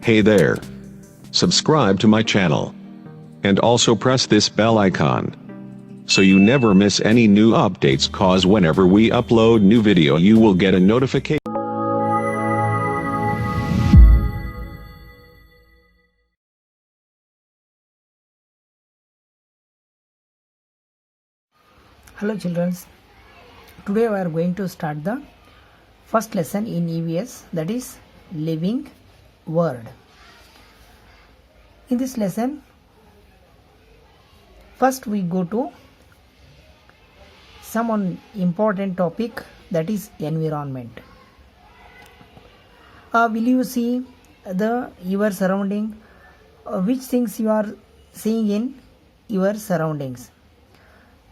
Hey there. Subscribe to my channel. And also press this bell icon. So you never miss any new updates, cause whenever we upload new video you will get a notification. Hello children, today we are going to start the first lesson in EVS, that is living word. In this lesson, first we go to some important topic, that is environment. Will you see your surrounding, which things you are seeing in your surroundings?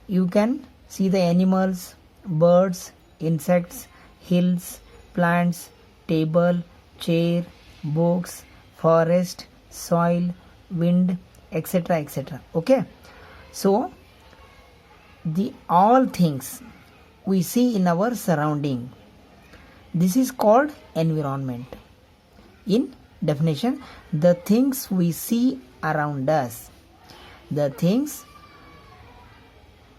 You can see the animals, birds, insects, hills, plants, table, chair, books, forest, soil, wind, etc. etc. Okay, so the all things we see in our surrounding, this is called environment. In definition, the things we see around us, the things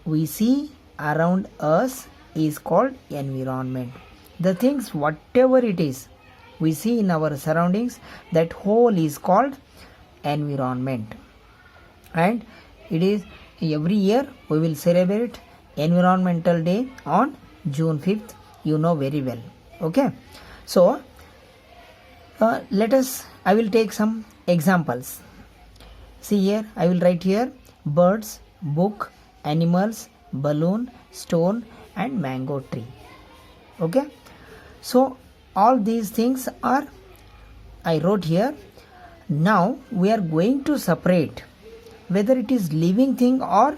we see around us is called environment. The things, whatever it is we see in our surroundings, that whole is called environment. And it is every year we will celebrate Environmental Day on June 5th, you know very well. Okay, so I will take some examples. See here, I will write here birds, book, animals, balloon, stone and mango tree. Okay, so all these things are I wrote here. Now we are going to separate whether it is living thing or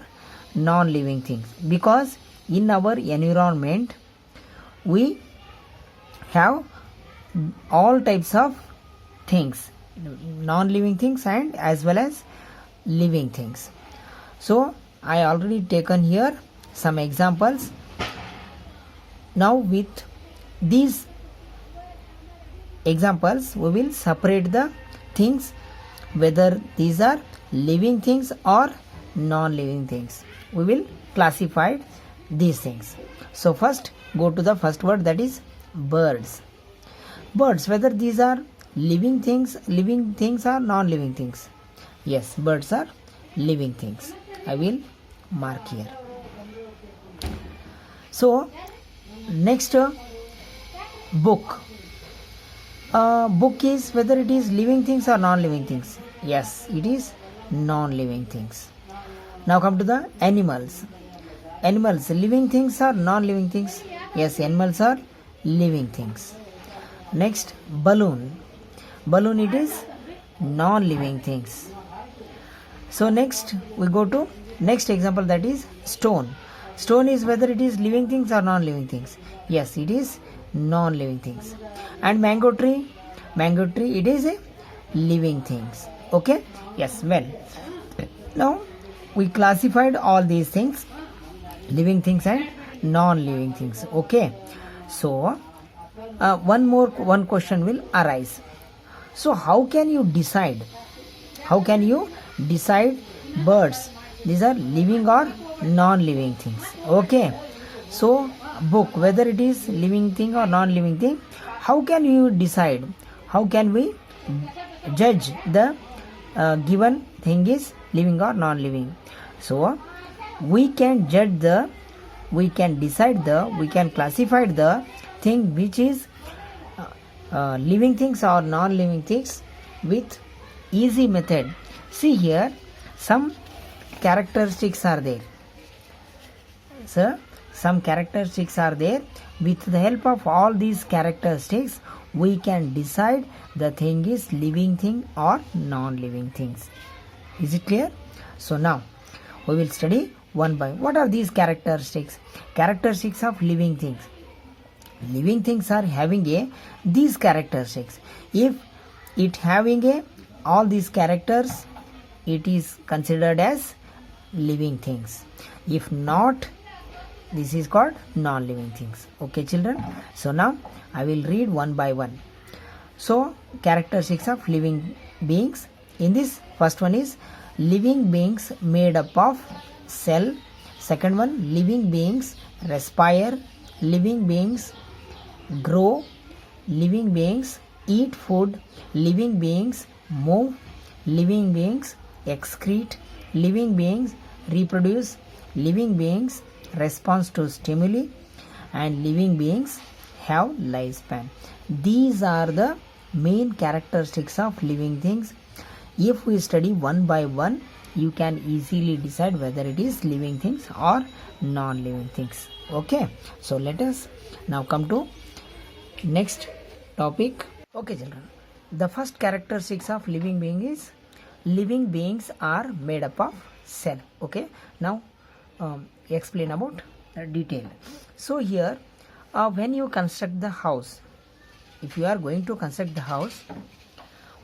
non-living things, because in our environment we have all types of things, non-living things and as well as living things. So I already taken here some examples. Now with these examples we will separate the things whether these are living things or non-living things. We will classify these things. So first go to the first word, that is birds. Birds, whether these are living things or non-living things. Yes, birds are living things. I will mark here. So next, book. Book is whether it is living things or non-living things. Yes, it is non-living things. Now come to the animals. Animals, living things or non-living things? Yes, animals are living things. Next, balloon. Balloon, it is non-living things. So next we go to next example, that is stone. Stone is whether it is living things or non-living things. Yes, it is non-living things. And mango tree, it is a living things. Okay, yes, well, now we classified all these things, living things and non-living things. Okay, so one question will arise. So how can you decide birds, these are living or non-living things? Okay, so book, whether it is living thing or non-living thing, how can you decide? How can we judge the given thing is living or non-living? So we can classify the thing which is living things or non-living things with easy method. See here, some characteristics are there. So some characteristics are there. With the help of all these characteristics we can decide the thing is living thing or non-living things. Is it clear? So now we will study one by one. What are these characteristics? Characteristics of living things. Living things are having these characteristics. If it having all these characters, it is considered as living things. If not, this is called non-living things. Okay children, so now I will read one by one. So characteristics of living beings. In this, first one is living beings made up of cell. Second one, living beings respire, living beings grow, living beings eat food, living beings move, living beings excrete, living beings reproduce, living beings respond to stimuli, and living beings have lifespan. These are the main characteristics of living things. If we study one by one, you can easily decide whether it is living things or non-living things. Okay, so let us now come to next topic. Okay children, the first characteristics of living being is living beings are made up of cell. Okay, now explain about detail. So here when you construct the house, if you are going to construct the house,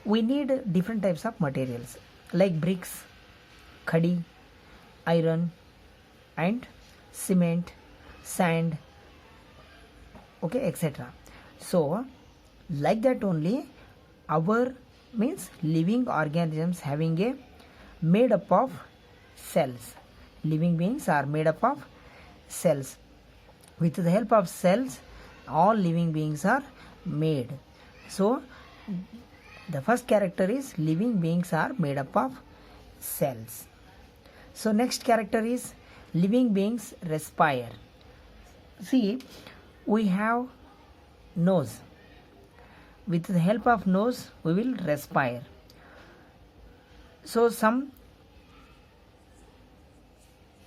we need different types of materials like bricks, khadi, iron, and cement, sand, okay, etc. So like that only our means living organisms having a made up of cells. Living beings are made up of cells. With the help of cells, all living beings are made. So the first character is living beings are made up of cells. So next character is living beings respire. See, we have nose. With the help of nose, we will respire. So some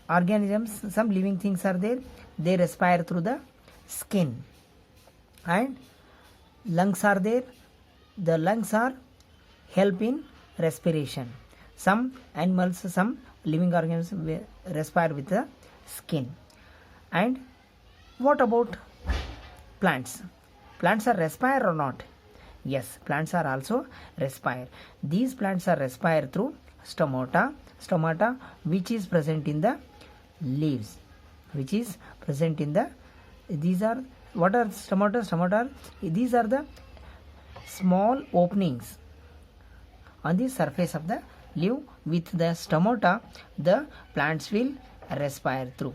organisms, some living things are there, they respire through the skin. And lungs are there, the lungs are help in respiration. Some animals, some living organisms respire with the skin. And what about plants? Plants are respire or not? Yes, plants are also respire. These plants are respire through stomata, which is present in the leaves, which is present in the, these are, what are stomata? These are the small openings on the surface of the leaf. With the stomata, the plants will respire through,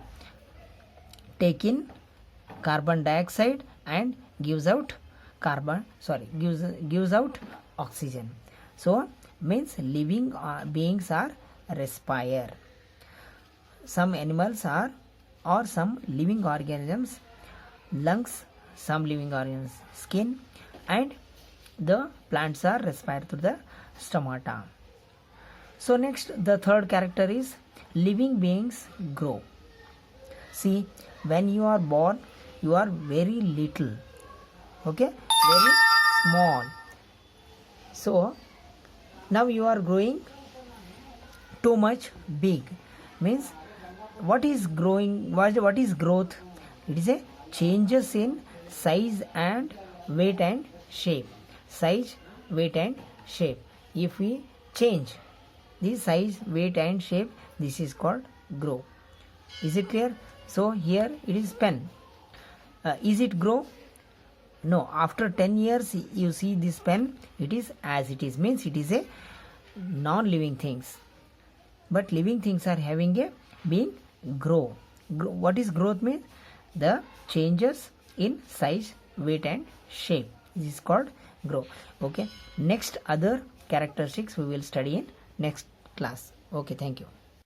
take in carbon dioxide and gives out gives out oxygen. So means living beings are respire. Some animals are, or some living organisms, lungs, some living organisms skin, and the plants are respire through the stomata. So next, the third character is living beings grow. See, when you are born, you are very little, okay, very small. So now you are growing too much big. Means what is growing, what is growth? It is a changes in size and weight and shape. Size, weight and shape. If we change the size, weight and shape, this is called grow. Is it clear? So here it is pen. Is it grow? No. After 10 years you see this pen, it is as it is, means it is a non-living things. But living things are having a being grow. What is growth mean? The changes in size, weight and shape. This is called grow. Okay. Next other characteristics we will study in next class. Okay, thank you.